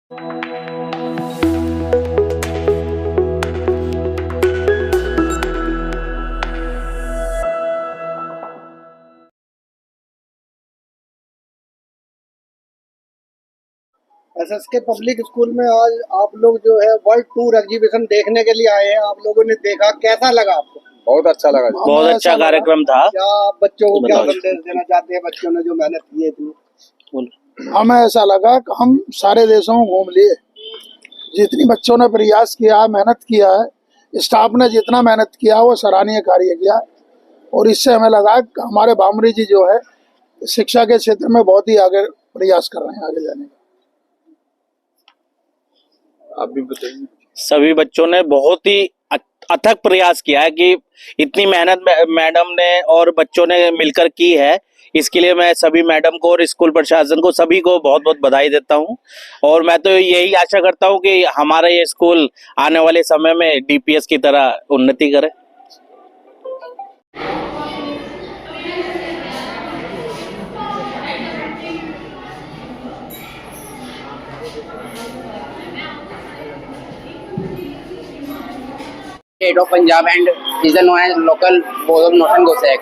SSK public school में आज आप लोग जो है वर्ल्ड टूर एग्जीबिशन देखने के लिए आए हैं। आप लोगों ने देखा, कैसा लगा आपको? बहुत अच्छा लगा। बहुत अच्छा कार्यक्रम था। क्या आप बच्चों को क्या संदेश देना चाहते हैं? बच्चों ने जो मेहनत की है इतनी। हमें ऐसा लगा कि हम सारे देशों में घूम लिए। जितनी बच्चों ने प्रयास किया, मेहनत किया है, स्टाफ ने जितना मेहनत किया वो सराहनीय कार्य किया। और इससे हमें लगा कि हमारे भामरी जी जो है शिक्षा के क्षेत्र में बहुत ही आगे प्रयास कर रहे हैं आगे जाने का। आप भी बताइए। सभी बच्चों ने बहुत ही अथक प्रयास किया है कि इतनी मेहनत मैडम ने और बच्चों ने मिलकर की है। इसके लिए मैं सभी मैडम को और स्कूल प्रशासन को सभी को बहुत बहुत बधाई देता हूं। और मैं तो यही आशा करता हूं कि हमारा ये स्कूल आने वाले समय में डीपीएस की तरह उन्नति करे। State of Punjab and is known as local board of Northern Gosek.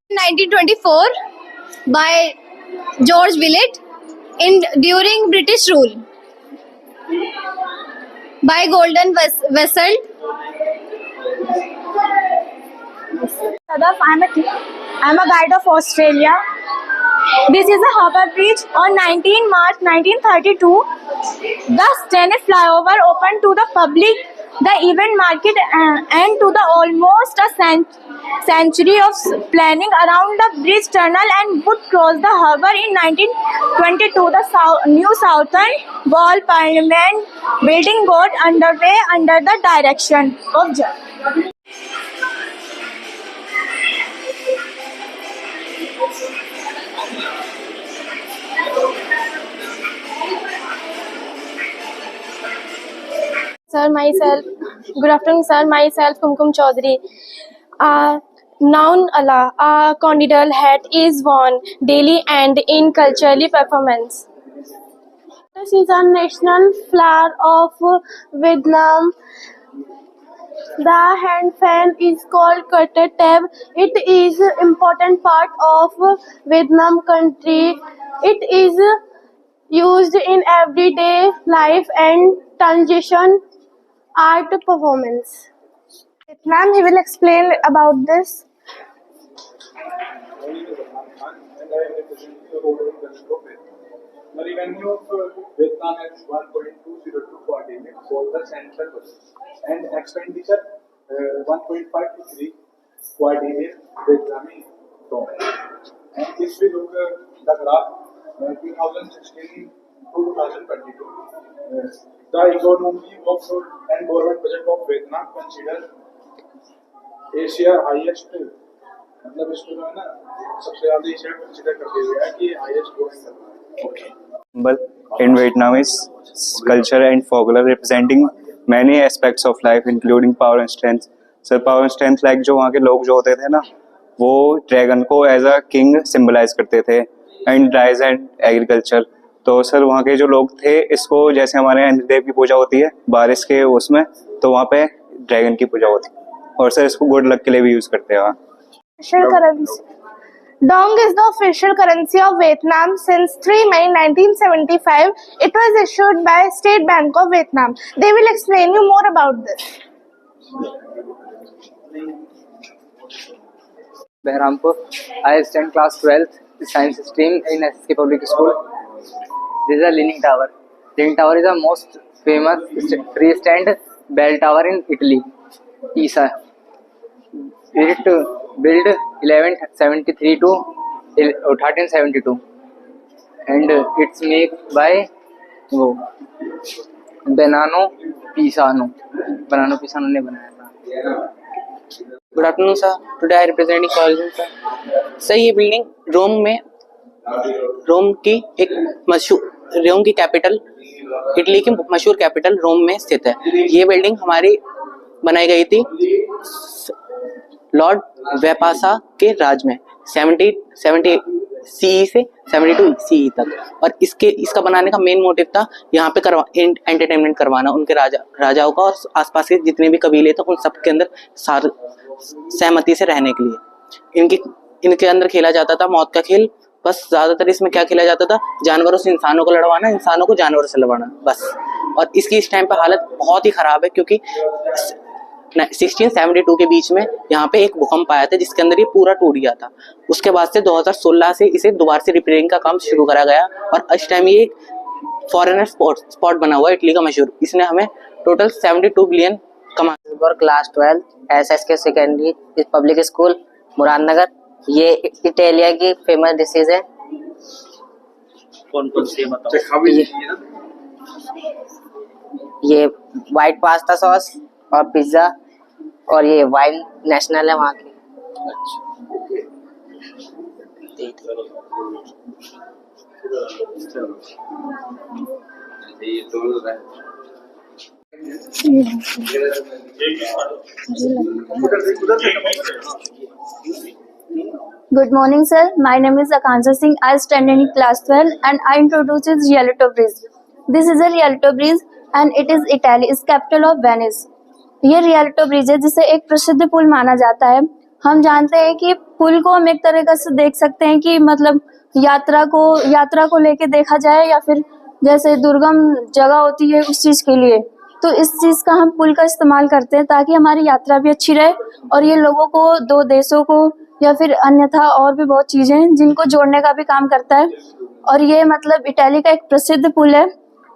In 1924 by George Willett during British rule by Golden Vessel. Sadaf, I'm a guide of Australia. This is a harbour bridge on 19 March 1932. The Stennis flyover opened to the public, the event market, and to the almost a century of planning around the bridge tunnel and would cross the harbour in 1922. The new Southern Wall Parliament building got underway under the direction of Good afternoon, sir. Myself, Kumkum Chaudhary. Noun Allah, a condidal hat is worn daily and in culturally performance. This is a national flower of Vietnam. The hand fan is called cutter tab. It is important part of Vietnam country. It is used in everyday life and transition art performance. Vietnam, he will explain about this. The revenue of Vietnam is 1.202 million for the central budget and expenditure 1.523 quadrillion Vietnamese dong. And if we look the graph 2016 to 2022, the economy of and government budget of Vietnam considered Asia highest. मतलब इसको जो है ना सबसे ज़्यादा Asia consider करते हुए है कि हाईएस्ट ग्रोइंग कर रहा है। Okay. In Vietnamese culture and folklore representing many aspects of life including power and strength. Sir, power and strength like जो वहाँ के लोग जो होते थे ना वो ड्रैगन को एज अ किंग सिंबलाइज करते थे एंड राइज एंड एग्रीकल्चर। तो सर वहाँ के जो लोग थे इसको जैसे हमारे यहाँ इंद्रदेव की पूजा होती है बारिश के उसमें, तो वहाँ पे ड्रैगन की पूजा होती है और सर इसको गुड लक के लिए भी यूज करते हैं वहाँ। Dong is the official currency of Vietnam since 3 May 1975. It was issued by State Bank of Vietnam. They will explain you more about this. Behrampur. I stand class 12th, science stream in SSK Public School. This is a Leaning Tower. Leaning Tower is the most famous freestanding bell tower in Italy, Pisa. It built 1173 to 1372, and it's made by Benano Pisano ने बनाया था. Good afternoon sir. Today I representing college sir. Sir ये building रोम की capital, Italy की मशहूर capital Rome में स्थित है. ये बिल्डिंग हमारी बनाई गई थी लॉर्ड वेपासा के राज में 70 CE से 72 CE तक. और इसका बनाने का मेन मोटिव था यहाँ पे एंटरटेनमेंट करवाना उनके राजाओं का और आसपास के जितने भी कबीले थे उन सब के अंदर सहमति से रहने के लिए. इनके अंदर खेला जाता था मौत का खेल. बस ज्यादातर इसमें क्या खेला जाता था, जानवरों से इंसानों को लड़वाना, इंसानों को जानवरों से लड़वाना बस. और इसकी इस टाइम पे हालत बहुत ही खराब है क्योंकि 1672 के बीच में यहाँ पे एक भूकंप आया था जिसके अंदर ये पूरा टूट गया था. उसके बाद से 2016 से इसे दोबारा से रिपेयरिंग का काम शुरू करा गया और इस टाइम ये फॉरेनर स्पॉट बना हुआ है इटली का मशहूर. इसने हमें टोटल 72 बिलियन कमा. For class 12 SSK secondary public school Muradnagar. ये इटालिया की फेमस डिशेज है. कौन कौन सी बताओ. ये व्हाइट पास्ता सॉस और पिज्जा, और ये वाइन नेशनल है वहाँ की. Good morning, sir. My name is Akansha Singh. I stand in class 12 and I introduce is Rialto Bridge. This is a Rialto Bridge and it is Italy's capital of Venice. ये रियल्टो bridge है जिसे एक प्रसिद्ध पुल माना जाता है. हम जानते हैं कि पुल को हम एक तरीके से देख सकते हैं कि मतलब यात्रा को लेके देखा जाए या फिर जैसे दुर्गम जगह होती है उस चीज के लिए, तो इस चीज का हम पुल का इस्तेमाल करते हैं ताकि हमारी यात्रा भी अच्छी रहे और ये लोगों को, दो देशों को या फिर अन्यथा और भी बहुत चीजें हैं जिनको जोड़ने का भी काम करता है. और ये मतलब इटाली का एक प्रसिद्ध पुल है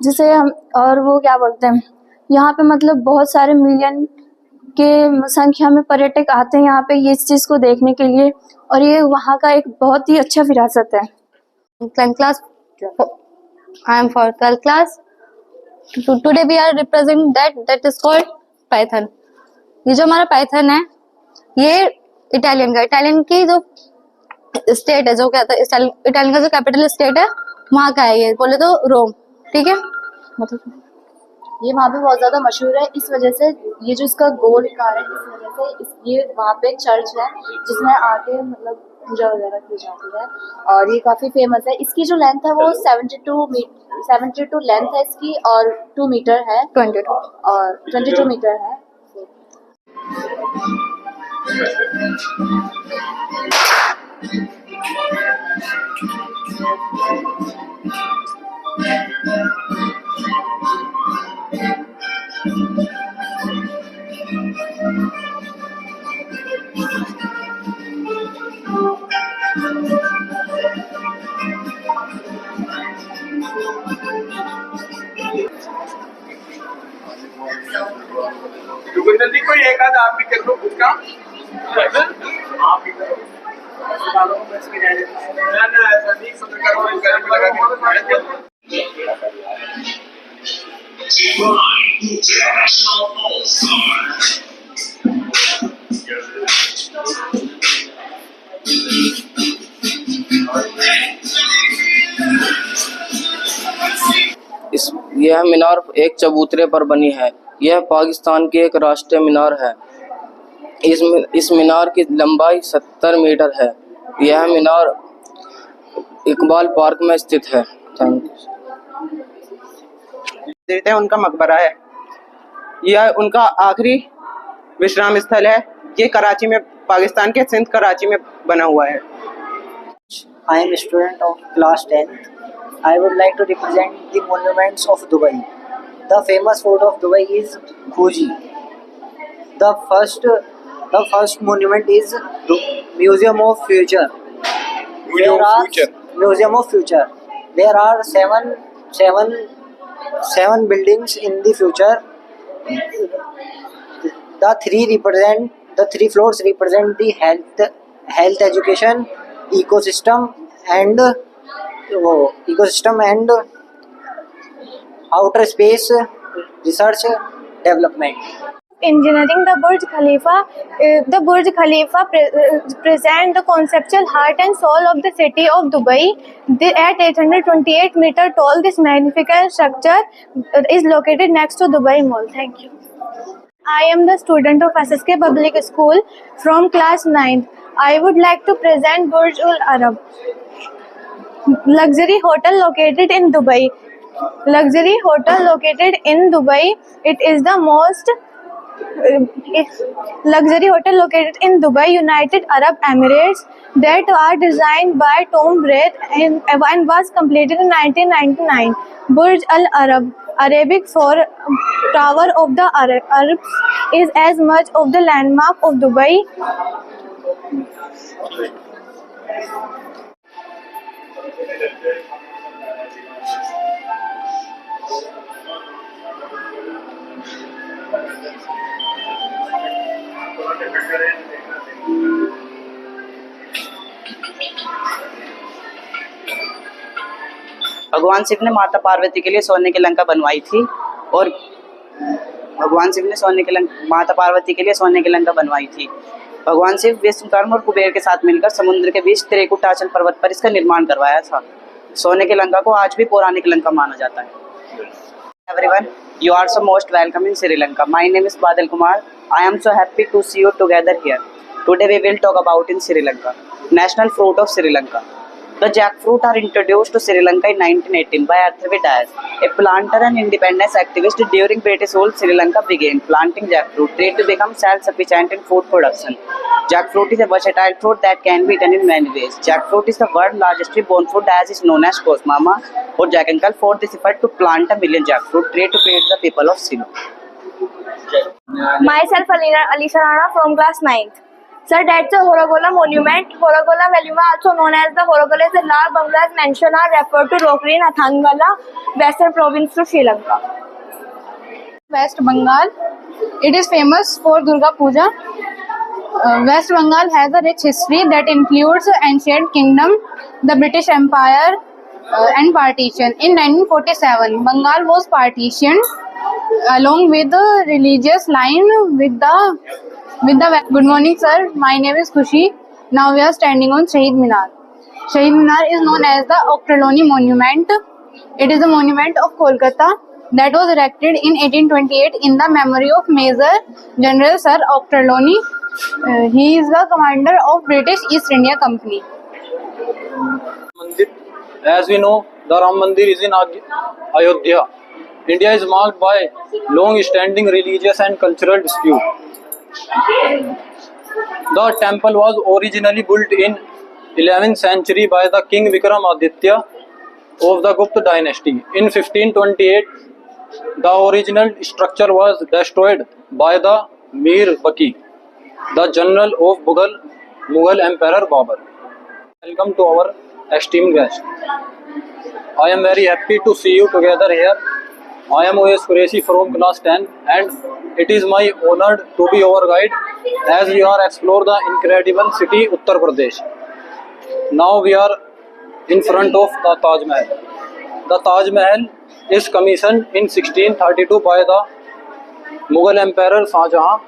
जिसे हम, और वो क्या बोलते हैं, यहाँ पे मतलब बहुत सारे मिलियन के संख्या में पर्यटक आते हैं यहाँ पे ये इस चीज को देखने के लिए और ये वहाँ का एक बहुत ही अच्छा विरासत है. 10th class, I am for 12th class. Today we are representing that is called Python. ये जो हमारा पाइथन है ये इटालियन की जो स्टेट है, जो कहता है इटालियन का जो कैपिटल स्टेट है वहाँ का है. ये बोले तो रोम. ठीक है, मतलब ये वहाँ पे बहुत ज्यादा मशहूर है इस वजह से, ये जो इसका गोलकार है इस वजह से ये वहाँ पे एक चर्च है जिसमें आके मतलब पूजा वगैरह की जाती है और ये काफी फेमस है. इसकी जो लेंथ है वो 72 लेंथ है इसकी और 2 मीटर है, 22 मीटर है. जल्दी कोई एक आध आप भी कर लो कुछ काम. आप भी करो ना ऐसा नहीं सब करो. यह मीनार एक चबूतरे पर बनी है. यह पाकिस्तान की एक राष्ट्रीय मीनार है. इस मीनार की लंबाई 70 मीटर है. यह मीनार इकबाल पार्क में स्थित है. देते हैं उनका मकबरा है. यह उनका आखिरी विश्राम स्थल है. ये कराची में, पाकिस्तान के सिंध कराची में बना हुआ है. I am a student of class 10th. I would like to represent the monuments of Dubai. The famous fort of Dubai is Khuji. The first monument is Museum of Future. Museum of Future. There are seven buildings in the future, the three floors represent the health education ecosystem and outer space research development. Engineering, the Burj Khalifa present the conceptual heart and soul of the city of Dubai. At 828-meter tall, this magnificent structure is located next to Dubai Mall. Thank you. I am the student of SSK Public School from class 9th. I would like to present Burj Al Arab, luxury hotel located in Dubai. Luxury hotel located in Dubai. It is the most luxury hotel located in Dubai, United Arab Emirates, that are designed by Tom Wraith and was completed in 1999. Burj Al Arab, Arabic for Tower of the Arabs, is as much of the landmark of Dubai भगवान शिव ने माता पार्वती के लिए सोने की लंका बनवाई थी और माता पार्वती के लिए सोने की लंका बनवाई थी। भगवान शिव विश्वकर्मा और कुबेर के साथ मिलकर समुद्र के बीच त्रिकुटाचल पर्वत पर इसका निर्माण करवाया था। सोने की लंका को आज भी पौराणिक लंका माना जाता है। Everyone, you are so most welcome in Sri Lanka. My name is Badal Kumar. I am so happy to see you together here. Today we will talk about in Sri Lanka. National fruit of Sri Lanka. The jackfruit are introduced to Sri Lanka in 1918 by Arthur Dias, a planter and independence activist during British rule. Sri Lanka began planting jackfruit tree to become self-sufficient in food production. Jackfruit is a versatile fruit that can be eaten in many ways. Jackfruit is the world's largest tree-borne fruit, as is known as Cos Mama or Jack Uncle, for this effort to plant a million jackfruit tree to feed the people of Sri Lanka. Myself, Alisha Rana from class 9th. Sir, that's a Horogola monument. Horogola Veluma, also known as the Horogola, is a large bungalows mentioned are referred to locally in Athangala, Western Province to Sri Lanka. West Bengal. It is famous for Durga Puja. West Bengal has a rich history that includes ancient kingdom, the British Empire, and partition. In 1947, Bengal was partitioned along with the religious line with the Good morning, sir. My name is Khushi. Now we are standing on Shahid Minar. Shahid Minar is known as the Ochterlony Monument. It is a monument of Kolkata that was erected in 1828 in the memory of Major General Sir Ochterlony. He is the commander of British East India Company. As we know, the Ram Mandir is in Ayodhya. India is marked by long-standing religious and cultural dispute. The temple was originally built in 11th century by the King Vikramaditya of the Gupta dynasty. In 1528, the original structure was destroyed by the Mir Baki, the general of Mughal Emperor Babur. Welcome to our esteemed guest. I am very happy to see you together here. I am OS Qureshi from class 10 and it is my honor to be your guide as we are explore the incredible city Uttar Pradesh. Now we are in front of the Taj Mahal. The Taj Mahal is commissioned in 1632 by the Mughal Emperor Shah Jahan,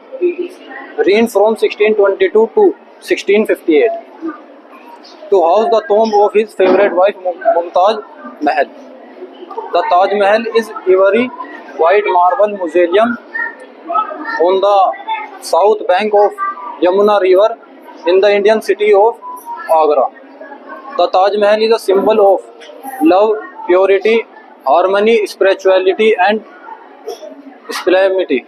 reigned from 1622 to 1658, to house the tomb of his favorite wife Mumtaz Mahal. The Taj Mahal is ivory white marble mausoleum on the south bank of Yamuna River in the Indian city of Agra. The Taj Mahal is a symbol of love, purity, harmony, spirituality and solemnity.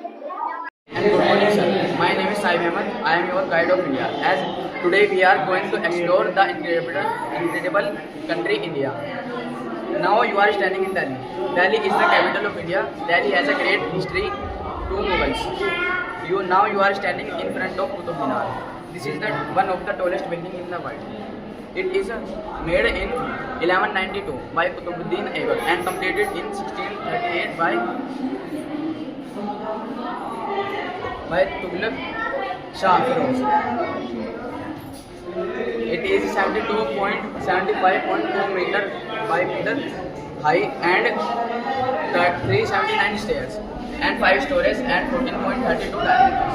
Good morning, sir. My name is Saib Ahmed. I am your guide of India. As today we are going to explore the incredible country India. Now you are standing in Delhi. Delhi is the capital of India. Delhi has a great history to Mughals. Now you are standing in front of Qutub Minar. This is one of the tallest building in the world. It is made in 1192 by Qutbuddin Aibak and completed in 1638 by Tughlaq Shah Firoz. It is 72.75.2 meter by meter high and 379 stairs and 5 stories and 14.32 diameters.